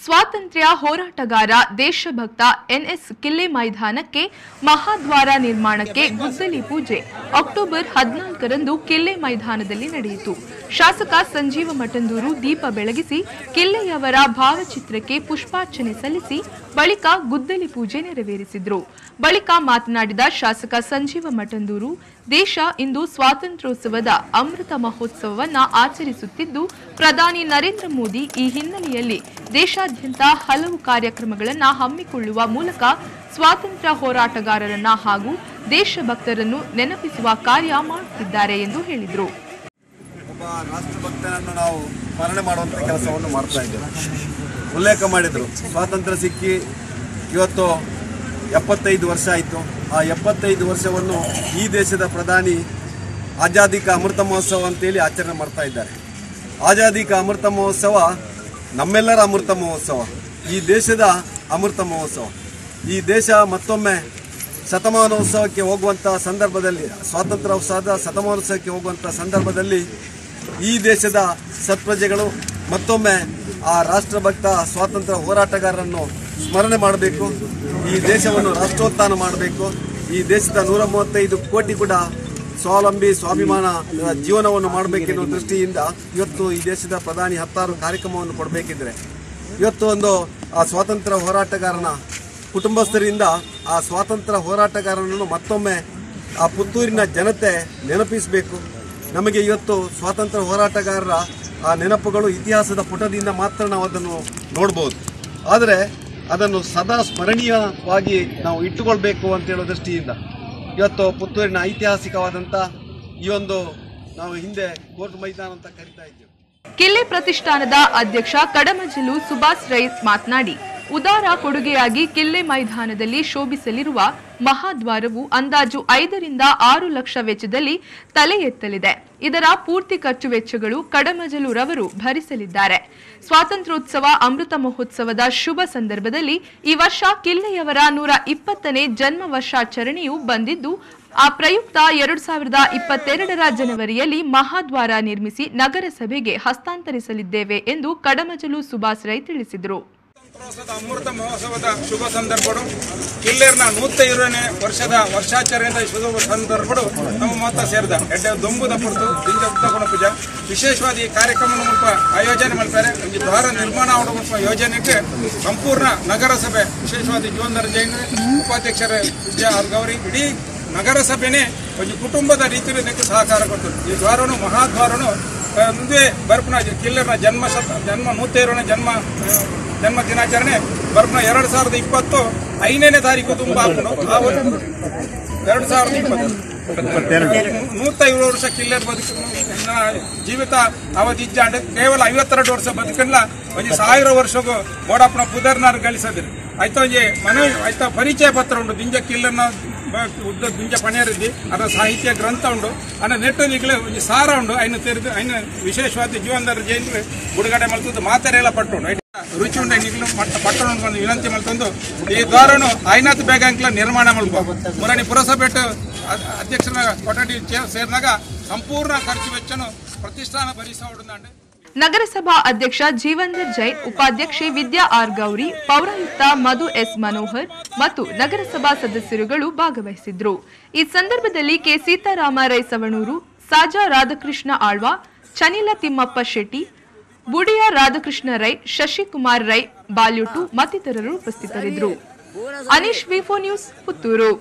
ಸ್ವಾತಂತ್ರ್ಯ ಹೋರಾಟಗಾರ ದೇಶಭಕ್ತ ಎನ್ಎಸ್ ಕಿಲ್ಲೆ ಮೈದಾನಕ್ಕೆ ಮಹಾದ್ವಾರ ನಿರ್ಮಾಣಕ್ಕೆ ಗುದ್ದಲಿ ಪೂಜೆ ಅಕ್ಟೋಬರ್ 14ರಂದು ಕಿಲ್ಲೆ ಮೈದಾನದಲ್ಲಿ ನಡೆಯಿತು. ಶಾಸಕ ಸಂಜೀವ ಮಠಂದೂರು ದೀಪ ಬೆಳಗಿಸಿ ಕಿಲ್ಲೆಯವರ ಭಾವಚಿತ್ರಕ್ಕೆ ಪುಷ್ಪಾರ್ಚನೆ ಸಲ್ಲಿಸಿ ಬಳಿಕ ಗುದ್ದಲಿ ಪೂಜೆ ನೆರವೇರಿಸಿದರು. ಬಳಿಕ ಮಾತನಾಡಿದ ಶಾಸಕ ಸಂಜೀವ ಮಠಂದೂರು, ದೇಶ ಇಂದು ಸ್ವಾತಂತ್ರ್ಯೋತ್ಸವದ ಅಮೃತ ಮಹೋತ್ಸವವನ್ನು ಆಚರಿಸುತ್ತಿದ್ದು, ಪ್ರಧಾನಿ ನರೇಂದ್ರ ಮೋದಿ ಈ ಹಿನ್ನೆಲೆಯಲ್ಲಿ ದೇಶಾದ್ಯಂತ ಹಲವು ಕಾರ್ಯಕ್ರಮಗಳನ್ನು ಹಮ್ಮಿಕೊಳ್ಳುವ ಮೂಲಕ ಸ್ವಾತಂತ್ರ್ಯ ಹೋರಾಟಗಾರರನ್ನ ಹಾಗೂ ದೇಶಭಕ್ತರನ್ನು ನೆನಪಿಸುವ ಕಾರ್ಯ ಮಾಡುತ್ತಿದ್ದಾರೆ ಎಂದು ಹೇಳಿದರು. ಒಬ್ಬ ರಾಷ್ಟ್ರಭಕ್ತನನ್ನು ನಾವು ಸ್ಮರಣೆ ಮಾಡುವಂಥ ಕೆಲಸವನ್ನು ಮಾಡ್ತಾ ಇದ್ದೇವೆ. ಉಲ್ಲೇಖ ಮಾಡಿದರು, ಸ್ವಾತಂತ್ರ್ಯ ಸಿಕ್ಕಿ ಇವತ್ತು 75 ವರ್ಷ ಆಯಿತು. ಆ 75 ವರ್ಷವನ್ನು ಈ ದೇಶದ ಪ್ರಧಾನಿ ಆಜಾದಿ ಕಾ ಅಮೃತ ಮಹೋತ್ಸವ ಅಂತೇಳಿ ಆಚರಣೆ ಮಾಡ್ತಾ ಇದ್ದಾರೆ. ಆಜಾದಿ ಕಾ ಅಮೃತ ಮಹೋತ್ಸವ ನಮ್ಮೆಲ್ಲರ ಅಮೃತ ಮಹೋತ್ಸವ, ಈ ದೇಶದ ಅಮೃತ ಮಹೋತ್ಸವ. ಈ ದೇಶ ಮತ್ತೊಮ್ಮೆ ಶತಮಾನೋತ್ಸವಕ್ಕೆ ಹೋಗುವಂಥ ಸಂದರ್ಭದಲ್ಲಿ, ಸ್ವಾತಂತ್ರ್ಯೋತ್ಸವದ ಶತಮಾನೋತ್ಸವಕ್ಕೆ ಹೋಗುವಂಥ ಸಂದರ್ಭದಲ್ಲಿ ಈ ದೇಶದ ಸತ್ಪ್ರಜೆಗಳು ಮತ್ತೊಮ್ಮೆ ಆ ರಾಷ್ಟ್ರಭಕ್ತ ಸ್ವಾತಂತ್ರ್ಯ ಹೋರಾಟಗಾರರನ್ನು ಸ್ಮರಣೆ ಮಾಡಬೇಕು. ಈ ದೇಶವನ್ನು ರಾಷ್ಟ್ರೋತ್ಥಾನ ಮಾಡಬೇಕು. ಈ ದೇಶದ 135 ಕೋಟಿ ಕೂಡ ಸ್ವಾವಲಂಬಿ ಸ್ವಾಭಿಮಾನ ಜೀವನವನ್ನು ಮಾಡಬೇಕೆನ್ನುವ ದೃಷ್ಟಿಯಿಂದ ಇವತ್ತು ಈ ದೇಶದ ಪ್ರಧಾನಿ 10 ಕಾರ್ಯಕ್ರಮವನ್ನು ಕೊಡಬೇಕಿದ್ರೆ, ಇವತ್ತು ಒಂದು ಆ ಸ್ವಾತಂತ್ರ್ಯ ಹೋರಾಟಗಾರನ ಕುಟುಂಬಸ್ಥರಿಂದ ಆ ಸ್ವಾತಂತ್ರ್ಯ ಹೋರಾಟಗಾರನನ್ನು ಮತ್ತೊಮ್ಮೆ ಆ ಪುತ್ತೂರಿನ ಜನತೆ ನೆನಪಿಸಬೇಕು. ನಮಗೆ ಇವತ್ತು ಸ್ವಾತಂತ್ರ್ಯ ಹೋರಾಟಗಾರರ ಆ ನೆನಪುಗಳು ಇತಿಹಾಸದ ಪುಟದಿಂದ ಮಾತ್ರ ನಾವು ಅದನ್ನು ನೋಡ್ಬೋದು. ಆದರೆ ಅದನ್ನು ಸದಾ ಸ್ಮರಣೀಯವಾಗಿ ನಾವು ಇಟ್ಟುಕೊಳ್ಬೇಕು ಅಂತ ಹೇಳೋ ದೃಷ್ಟಿಯಿಂದ ಇವತ್ತು ಪುತ್ತೂರಿನ ಐತಿಹಾಸಿಕವಾದಂಥ ಈ ಒಂದು ನಾವು ಹಿಂದೆ ಕೋರ್ಟ್ ಮೈದಾನ ಅಂತ ಕರಿತಾ ಇದ್ದೇವೆ. ಕಿಲ್ಲೆ ಪ್ರತಿಷ್ಠಾನದ ಅಧ್ಯಕ್ಷ ಕಡಮಜಲು ಸುಭಾಸ್ ರೈ ಮಾತನಾಡಿ, ಉದಾರ ಕೊಡುಗೆಯಾಗಿ ಕಿಲ್ಲೆ ಮೈದಾನದಲ್ಲಿ ಶೋಭಿಸಲಿರುವ ಮಹಾದ್ವಾರವು ಅಂದಾಜು 5 ರಿಂದ 6 ಲಕ್ಷ ವೆಚ್ಚದಲ್ಲಿ ತಲೆ ಎತ್ತಲಿದೆ. ಇದರ ಪೂರ್ತಿ ಖರ್ಚು ವೆಚ್ಚಗಳು ಕಡಮಜಲುರವರು ಭರಿಸಲಿದ್ದಾರೆ. ಸ್ವಾತಂತ್ರ್ಯೋತ್ಸವ ಅಮೃತ ಮಹೋತ್ಸವದ ಶುಭ ಸಂದರ್ಭದಲ್ಲಿ ಈ ವರ್ಷ ಕಿಲ್ಲೆಯವರ 120ನೇ ಜನ್ಮ ವರ್ಷಾಚರಣೆಯು ಬಂದಿದ್ದು, ಆ ಪ್ರಯುಕ್ತ 2022ರ ಜನವರಿಯಲ್ಲಿ ಮಹಾದ್ವಾರ ನಿರ್ಮಿಸಿ ನಗರಸಭೆಗೆ ಹಸ್ತಾಂತರಿಸಲಿದ್ದೇವೆ ಎಂದು ಕಡಮಜಲು ಸುಭಾಸ್ ರೈ ತಿಳಿಸಿದರು. ಅಮೃತ ಮಹೋತ್ಸವದ ಶುಭ ಸಂದರ್ಭಗಳು, ಕಿಲ್ಲೆರ್ನ 120ನೇ ವರ್ಷದ ವರ್ಷಾಚರಣೆಯ ಶುಭ ಸಂದರ್ಭಗಳು ನಮ್ಮ ಮಾತ್ರ ಸೇರಿದ ಎಡ್ಡೆ ದೊಂಬುದ ಕುರಿತು ದಿಂಜ ಉತ್ತಗುಣ ಪೂಜಾ ವಿಶೇಷವಾದ ಈ ಕಾರ್ಯಕ್ರಮ ಮೂಲಕ ಆಯೋಜನೆ ಮಾಡ್ತಾರೆ. ಈ ದ್ವಾರ ನಿರ್ಮಾಣ ಮಾಡುವ ಯೋಜನೆಗೆ ಸಂಪೂರ್ಣ ನಗರಸಭೆ ವಿಶೇಷವಾದ ಜೀವನಧರ ಜೈನ್ ಉಪಾಧ್ಯಕ್ಷರ ವಿದ್ಯಾ ಗೌರಿ ಇಡೀ ನಗರಸಭೆನೇ ಒಂದು ಕುಟುಂಬದ ರೀತಿಯಲ್ಲಿ ಸಹಕಾರ ಕೊಡ್ತದೆ. ಈ ದ್ವಾರನು ಮಹಾದ್ವಾರನು ಮುಂದೆ ಬರ್ಪನ ಕಿಲ್ಲೆರ್ನ ಜನ್ಮ 120ನೇ ಜನ್ಮ ದಿನಾಚರಣೆ ಬರ್ಪನ 2020 5ನೇ ತಾರೀಕು ತುಂಬ ಹಾಕೊಂಡು 2020 150 ವರ್ಷ ಕಿಲ್ಲೆರ್ ಬದುಕು ಜೀವಿತ ಅವಧಿ ಇಜ್ಜಾಂಡ್ ಕೇವಲ 52 ವರ್ಷ ಬದುಕಲ್ಲ ಒಂದು 1000 ವರ್ಷಗೂ ಬೋಡಪ್ಪನ ಪುದರ್ನಾರು ಗಳಿಸಿದ್ರು. ಆಯ್ತಾ ಒಂಜಿ ಮನೆ ಆಯ್ತಾ ಪರಿಚಯ ಪತ್ರ ಉಂಟು ದಿಂಜ ಕಿಲ್ಲರ್ನ ಉದ್ದ ದಿಂಜ ಪಣಿಯರಿದ್ದಿ ಅದರ ಸಾಹಿತ್ಯ ಗ್ರಂಥ ಉಂಟು ಅನ್ನ ನೆಟ್ಟನಿಗಳು ಒಂದು ಸಾರ ಉಂಟು ಐನು ತೆರೆದು ಐನು ವಿಶೇಷವಾದ ಜೀವನಧರ ಜೈಲು ಬಿಡುಗಡೆ ಮಾಡ್ತದ್ದು ಮಾತೆರೆಲ್ಲ ಪಟ್ಟು ರುಚಿ ಉಂಟು ನಿಗ್ಲು ಪಟ್ಟಣ ಒಂದು ವಿನಂತಿ ಮಾಡ್ತಂದು ಈ ದ್ವಾರನು ಐನಾತ್ ಬೇಗ ಅಂಕ್ಲ ನಿರ್ಮಾಣ ಮಾಡ್ಬೋದು. ಮುರಣಿ ಪುರಸಭೆ ಅಧ್ಯಕ್ಷರ ಕೊಠಡಿ ಸೇರಿದಾಗ ಸಂಪೂರ್ಣ ಖರ್ಚು ವೆಚ್ಚನು ಪ್ರತಿಷ್ಠಾನ ಭರಿಸೋಡು. ನಗರಸಭಾ ಅಧ್ಯಕ್ಷ ಜೀವಂದರ್ ಜೈನ್, ಉಪಾಧ್ಯಕ್ಷೆ ವಿದ್ಯಾ ಆರ್ ಗೌರಿ, ಪೌರಾಯುಕ್ತ ಮಧು ಎಸ್ ಮನೋಹರ್ ಮತ್ತು ನಗರಸಭಾ ಸದಸ್ಯರುಗಳು ಭಾಗವಹಿಸಿದ್ರು. ಈ ಸಂದರ್ಭದಲ್ಲಿ ಕೆ ಸೀತಾರಾಮ ರೈ ಸವಣೂರು, ಸಾಜಾ ರಾಧಾಕೃಷ್ಣ ಆಳ್ವ, ಚನಿಲ ತಿಮ್ಮಪ್ಪ ಶೆಟ್ಟಿ, ಬುಡಿಯ ರಾಧಾಕೃಷ್ಣ ರೈ, ಶಶಿಕುಮಾರ್ ರೈ ಬಾಲ್ಯೂಟು ಮತ್ತಿತರರು ಉಪಸ್ಥಿತರಿದ್ದರು. ಅನೀಶ್ ವಿ4 ನ್ಯೂಸ್, ಪುತ್ತೂರು.